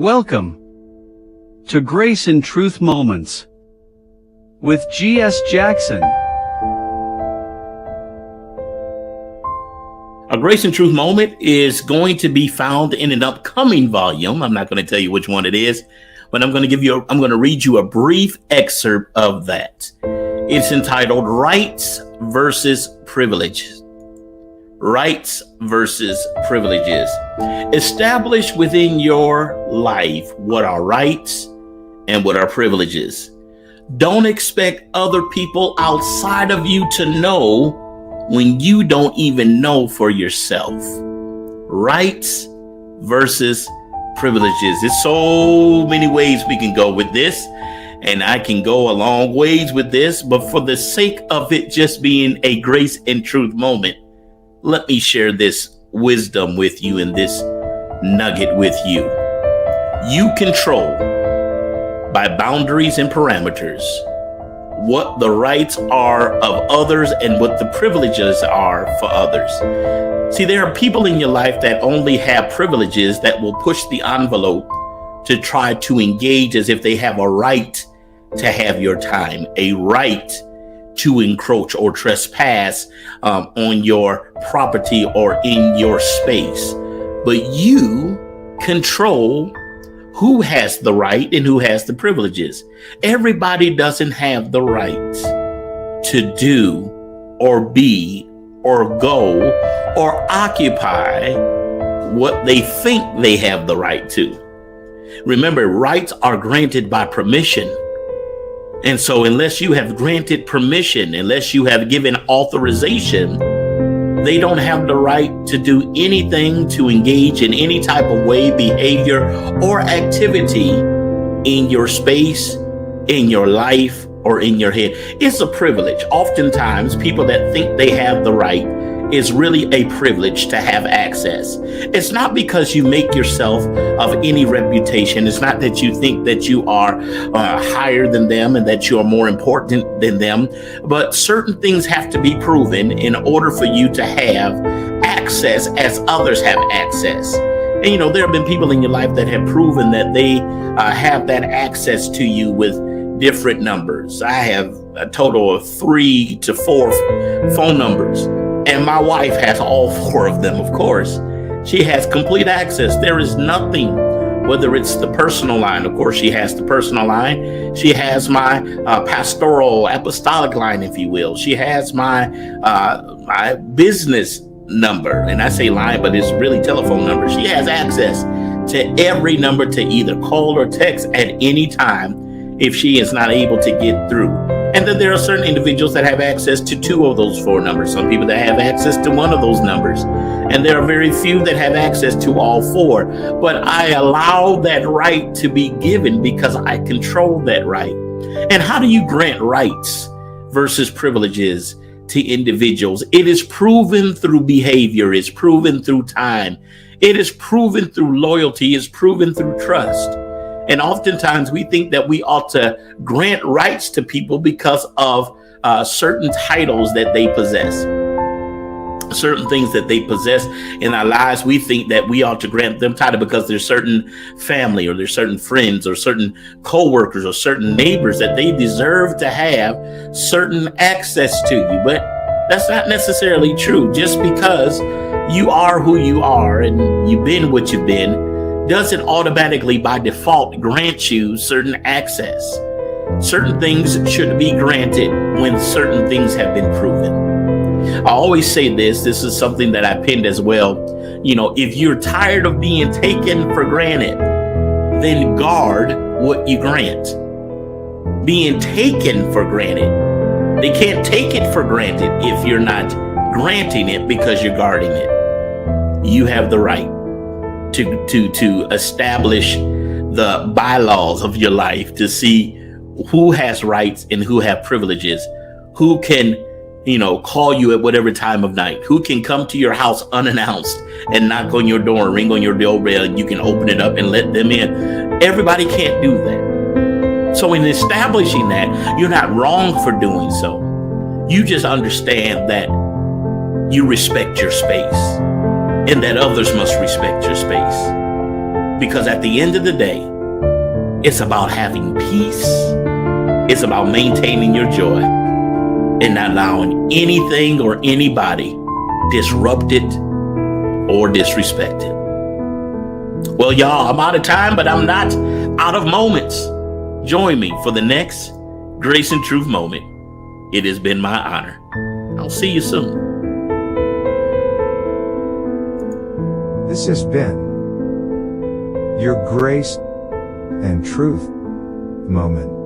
Welcome to Grace and Truth Moments with G.S. Jackson. A Grace and Truth moment is going to be found in an upcoming volume. I'm not going to tell you which one it is, but I'm going to read you a brief excerpt of that. It's entitled Rights versus Privileges. Rights versus privileges. Establish within your life what are rights and what are privileges. Don't expect other people outside of you to know when you don't even know for yourself. Rights versus privileges. There's so many ways we can go with this, and I can go a long ways with this, but for the sake of it just being a grace and truth moment, let me share this wisdom with you and this nugget with you. You control by boundaries and parameters what the rights are of others and what the privileges are for others. See, there are people in your life that only have privileges that will push the envelope to try to engage as if they have a right to have your time, a right to encroach or trespass on your property or in your space. But you control who has the right and who has the privileges. Everybody doesn't have the right to do or be or go or occupy what they think they have the right to. Remember, rights are granted by permission. And so unless you have granted permission, unless you have given authorization, they don't have the right to do anything, to engage in any type of way, behavior, or activity in your space, in your life, or in your head. It's a privilege. Oftentimes, people that think they have the right is really a privilege to have access. It's not because you make yourself of any reputation. It's not that you think that you are higher than them and that you are more important than them, but certain things have to be proven in order for you to have access as others have access. And you know, there have been people in your life that have proven that they have that access to you with different numbers. I have a total of 3 to 4 phone numbers. And my wife has all 4 of them, of course. She has complete access. There is nothing, whether it's the personal line. Of course, she has the personal line. She has my pastoral apostolic line, if you will. She has my my business number. And I say line, but it's really telephone number. She has access to every number to either call or text at any time if she is not able to get through. And then there are certain individuals that have access to 2 of those 4 numbers. Some people that have access to 1 of those numbers. And there are very few that have access to all 4. But I allow that right to be given because I control that right. And how do you grant rights versus privileges to individuals? It is proven through behavior. It's proven through time. It is proven through loyalty. It's proven through trust. And oftentimes we think that we ought to grant rights to people because of certain titles that they possess, certain things that they possess in our lives. We think that we ought to grant them title because there's certain family or there's certain friends or certain co-workers or certain neighbors that they deserve to have certain access to you. But that's not necessarily true. Just because you are who you are and you've been what you've been doesn't automatically by default grant you certain access. Certain things should be granted when certain things have been proven. I always say this is something that I pinned as well. You know, if you're tired of being taken for granted, then guard what you grant. Being taken for granted. They can't take it for granted if you're not granting it because you're guarding it. You have the right to establish the bylaws of your life, to see who has rights and who have privileges, who can, call you at whatever time of night, who can come to your house unannounced and knock on your door and ring on your doorbell and you can open it up and let them in. Everybody can't do that. So in establishing that, you're not wrong for doing so. You just understand that you respect your space and that others must respect your space. Because at the end of the day, it's about having peace. It's about maintaining your joy and not allowing anything or anybody disrupt it or disrespect it. Well, y'all, I'm out of time, but I'm not out of moments. Join me for the next Grace and Truth moment. It has been my honor. I'll see you soon. This has been your Grace and Truth moment.